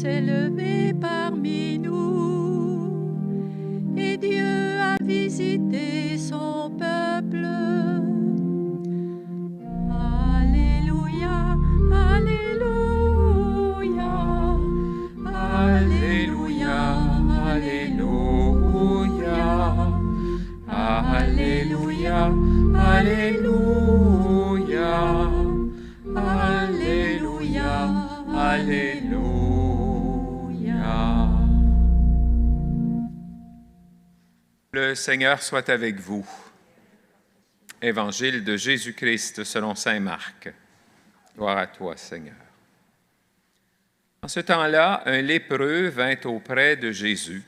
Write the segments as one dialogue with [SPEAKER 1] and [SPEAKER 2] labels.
[SPEAKER 1] s'est levé parmi nous, et Dieu a visité son peuple. Alléluia, Alléluia, Alléluia, Alléluia, Alléluia, Alléluia, Alléluia, Alléluia.
[SPEAKER 2] Le Seigneur soit avec vous. Évangile de Jésus-Christ selon saint Marc. Gloire à toi, Seigneur. En ce temps-là, un lépreux vint auprès de Jésus.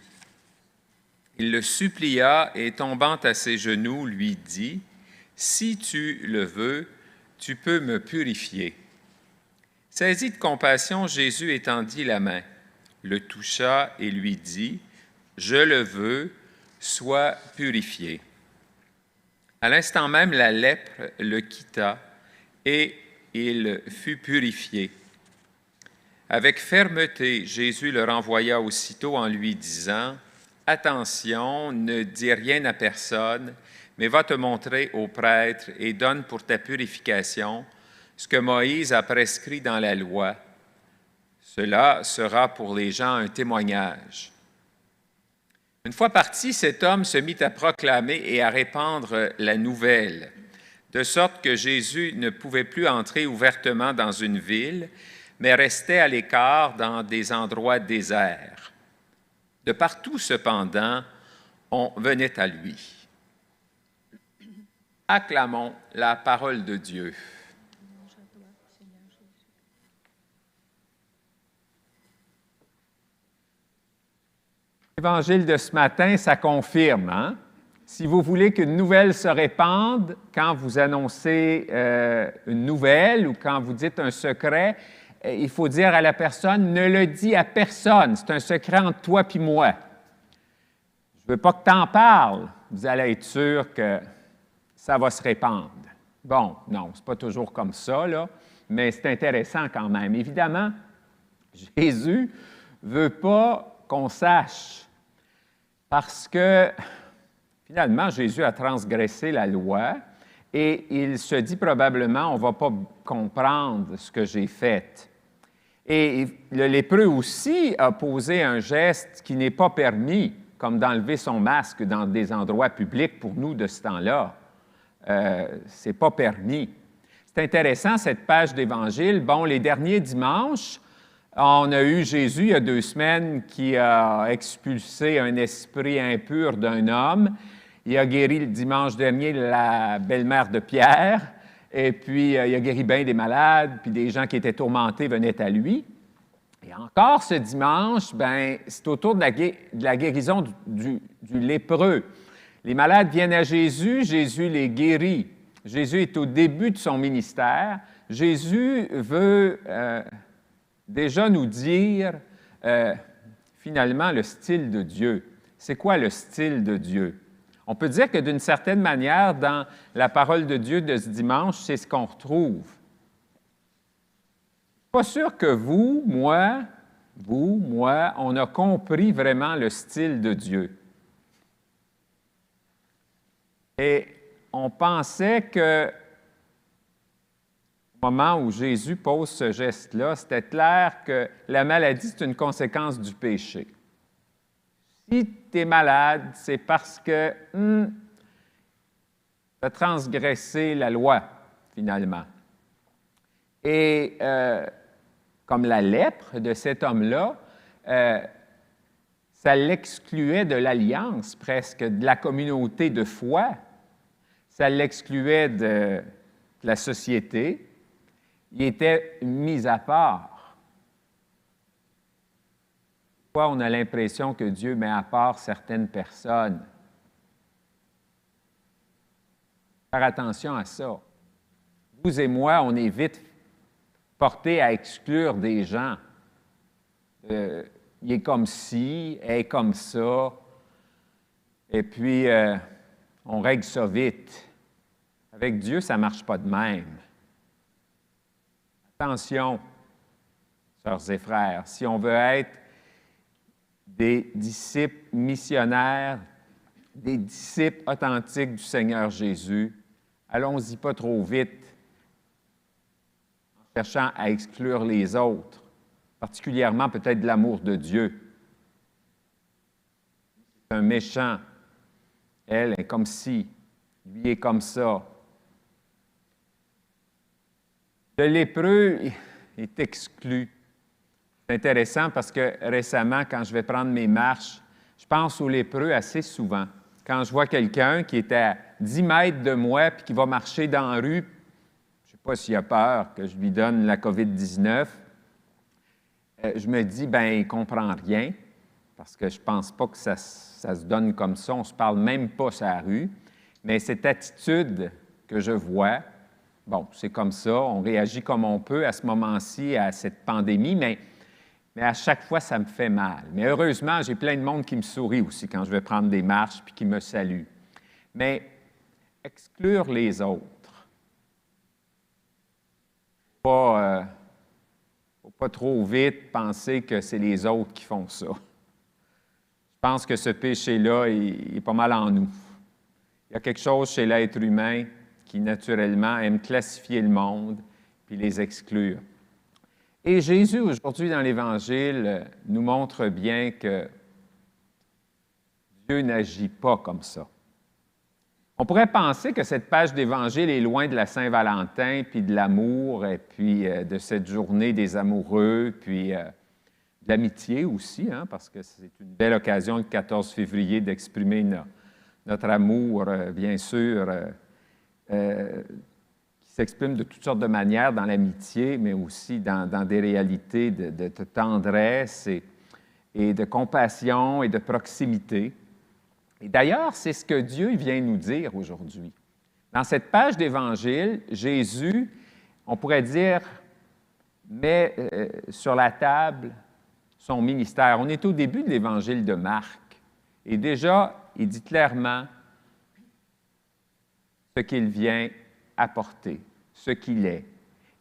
[SPEAKER 2] Il le supplia et, tombant à ses genoux, lui dit, « Si tu le veux, tu peux me purifier. » Saisi de compassion, Jésus étendit la main, le toucha et lui dit, « Je le veux, sois purifié. » À l'instant même, la lèpre le quitta et il fut purifié. Avec fermeté, Jésus le renvoya aussitôt en lui disant, « Attention, ne dis rien à personne, mais va te montrer au prêtre et donne pour ta purification ce que Moïse a prescrit dans la loi. Cela sera pour les gens un témoignage. » Une fois parti, cet homme se mit à proclamer et à répandre la nouvelle, de sorte que Jésus ne pouvait plus entrer ouvertement dans une ville, mais restait à l'écart dans des endroits déserts. De partout, cependant, on venait à lui. Acclamons la parole de Dieu. L'évangile de ce matin, ça confirme. Hein? Si vous voulez qu'une nouvelle se répande, quand vous annoncez une nouvelle ou quand vous dites un secret, il faut dire à la personne, ne le dis à personne, c'est un secret entre toi et moi. Je ne veux pas que tu en parles, vous allez être sûr que ça va se répandre. Bon, non, ce n'est pas toujours comme ça, là, mais c'est intéressant quand même. Évidemment, Jésus ne veut pas qu'on sache, parce que finalement, Jésus a transgressé la loi et il se dit probablement, on ne va pas comprendre ce que j'ai fait. Et le lépreux aussi a posé un geste qui n'est pas permis, comme d'enlever son masque dans des endroits publics pour nous de ce temps-là. Ce n'est pas permis. C'est intéressant, cette page d'Évangile. Bon, les derniers dimanches, on a eu Jésus, il y a 2 semaines, qui a expulsé un esprit impur d'un homme. Il a guéri le dimanche dernier la belle-mère de Pierre. Et puis, il a guéri bien des malades, puis des gens qui étaient tourmentés venaient à lui. Et encore ce dimanche, ben, c'est autour de la guérison du lépreux. Les malades viennent à Jésus, Jésus les guérit. Jésus est au début de son ministère. Jésus veut déjà nous dire, finalement, le style de Dieu. C'est quoi le style de Dieu? On peut dire que d'une certaine manière, dans la parole de Dieu de ce dimanche, c'est ce qu'on retrouve. Pas sûr que moi, on a compris vraiment le style de Dieu. Et on pensait que, au moment où Jésus pose ce geste-là, c'était clair que la maladie, c'est une conséquence du péché. Si tu es malade, c'est parce que tu as transgressé la loi, finalement. Et comme la lèpre de cet homme-là, ça l'excluait de l'alliance presque, de la communauté de foi. Ça l'excluait de la société. Il était mis à part. Pourquoi on a l'impression que Dieu met à part certaines personnes? Faire attention à ça. Vous et moi, on est vite portés à exclure des gens. Il est comme ci, elle est comme ça. Et puis, on règle ça vite. Avec Dieu, ça ne marche pas de même. Attention, sœurs et frères. Si on veut être des disciples missionnaires, des disciples authentiques du Seigneur Jésus, allons-y pas trop vite en cherchant à exclure les autres, particulièrement peut-être de l'amour de Dieu. C'est un méchant. Elle est comme ci, lui est comme ça. Le lépreux est exclu. C'est intéressant parce que récemment, quand je vais prendre mes marches, je pense aux lépreux assez souvent. Quand je vois quelqu'un qui est à 10 mètres de moi puis qui va marcher dans la rue, je ne sais pas s'il a peur que je lui donne la COVID-19, je me dis, bien, il ne comprend rien, parce que je ne pense pas que ça se donne comme ça. On ne se parle même pas sur la rue. Mais cette attitude que je vois, bon, c'est comme ça, on réagit comme on peut à ce moment-ci, à cette pandémie, mais à chaque fois, ça me fait mal. Mais heureusement, j'ai plein de monde qui me sourit aussi quand je vais prendre des marches puis qui me salue. Mais exclure les autres, pas trop vite penser que c'est les autres qui font ça. Je pense que ce péché-là, il est pas mal en nous. Il y a quelque chose chez l'être humain qui, naturellement, aime classifier le monde puis les exclure. Et Jésus, aujourd'hui, dans l'Évangile, nous montre bien que Dieu n'agit pas comme ça. On pourrait penser que cette page d'Évangile est loin de la Saint-Valentin, puis de l'amour, et puis de cette journée des amoureux, puis de l'amitié aussi, hein, parce que c'est une belle occasion, le 14 février, d'exprimer notre amour, bien sûr, qui s'exprime de toutes sortes de manières dans l'amitié, mais aussi dans des réalités de tendresse et de compassion et de proximité. Et d'ailleurs, c'est ce que Dieu vient nous dire aujourd'hui. Dans cette page d'Évangile, Jésus, on pourrait dire, met sur la table son ministère. On est au début de l'Évangile de Marc. Et déjà, il dit clairement ce qu'il vient apporter, ce qu'il est.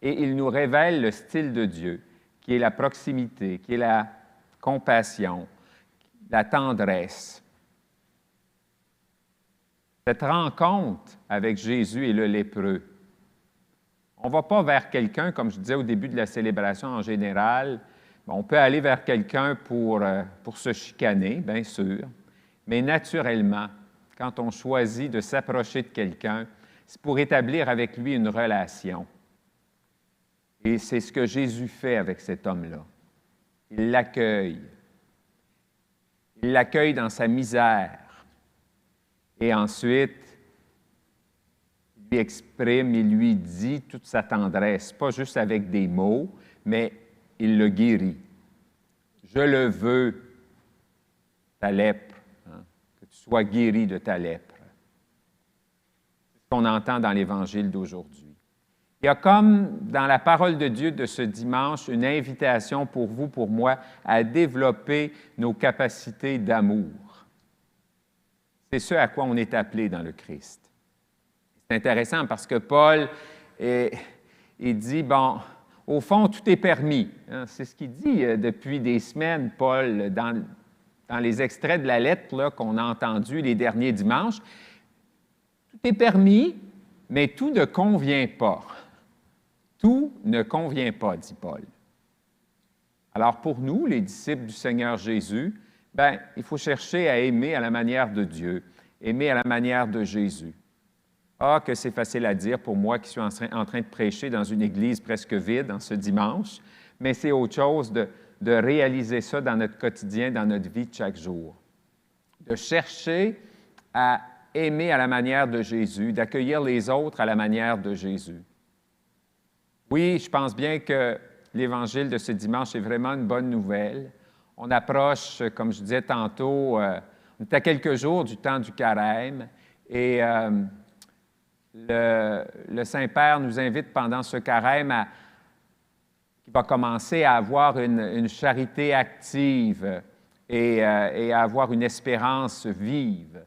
[SPEAKER 2] Et il nous révèle le style de Dieu, qui est la proximité, qui est la compassion, la tendresse. Cette rencontre avec Jésus et le lépreux, on ne va pas vers quelqu'un, comme je disais au début de la célébration en général, on peut aller vers quelqu'un pour se chicaner, bien sûr, mais naturellement, quand on choisit de s'approcher de quelqu'un, c'est pour établir avec lui une relation. Et c'est ce que Jésus fait avec cet homme-là. Il l'accueille. Il l'accueille dans sa misère. Et ensuite, il lui exprime, il lui dit toute sa tendresse, pas juste avec des mots, mais il le guérit. Je le veux, ta lèpre, hein, que tu sois guéri de ta lèpre. C'est ce qu'on entend dans l'Évangile d'aujourd'hui. Il y a comme dans la parole de Dieu de ce dimanche une invitation pour vous, pour moi, à développer nos capacités d'amour. C'est ce à quoi on est appelé dans le Christ. C'est intéressant parce que Paul, il dit, bon, au fond, tout est permis. Hein, c'est ce qu'il dit depuis des semaines, Paul, dans les extraits de la lettre là, qu'on a entendus les derniers dimanches. Tout est permis, mais tout ne convient pas. Tout ne convient pas, dit Paul. Alors pour nous, les disciples du Seigneur Jésus, bien, il faut chercher à aimer à la manière de Dieu, aimer à la manière de Jésus. Ah, que c'est facile à dire pour moi qui suis en train de prêcher dans une église presque vide en ce dimanche, mais c'est autre chose de réaliser ça dans notre quotidien, dans notre vie de chaque jour. De chercher à aimer à la manière de Jésus, d'accueillir les autres à la manière de Jésus. Oui, je pense bien que l'Évangile de ce dimanche est vraiment une bonne nouvelle. On approche, comme je disais tantôt, on est à quelques jours du temps du carême et le Saint-Père nous invite pendant ce carême qui va commencer à avoir une charité active et à avoir une espérance vive.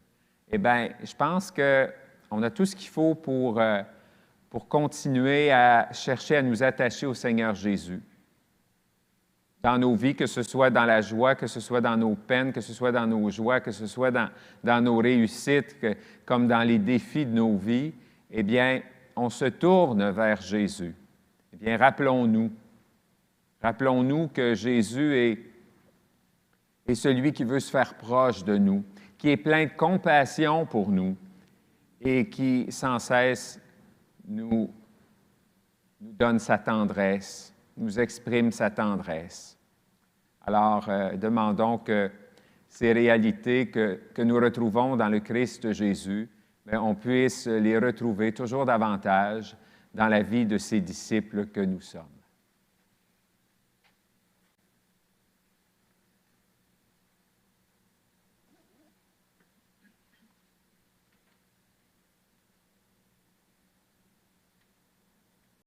[SPEAKER 2] Eh bien, je pense qu'on a tout ce qu'il faut pour continuer à chercher à nous attacher au Seigneur Jésus. dans nos vies, que ce soit dans la joie, que ce soit dans nos peines, que ce soit dans nos joies, que ce soit dans nos réussites, comme dans les défis de nos vies, eh bien, on se tourne vers Jésus. Eh bien, rappelons-nous que Jésus est celui qui veut se faire proche de nous, qui est plein de compassion pour nous et qui, sans cesse, nous donne sa tendresse, nous exprime sa tendresse. Alors, demandons que ces réalités que nous retrouvons dans le Christ Jésus, bien, on puisse les retrouver toujours davantage dans la vie de ses disciples que nous sommes.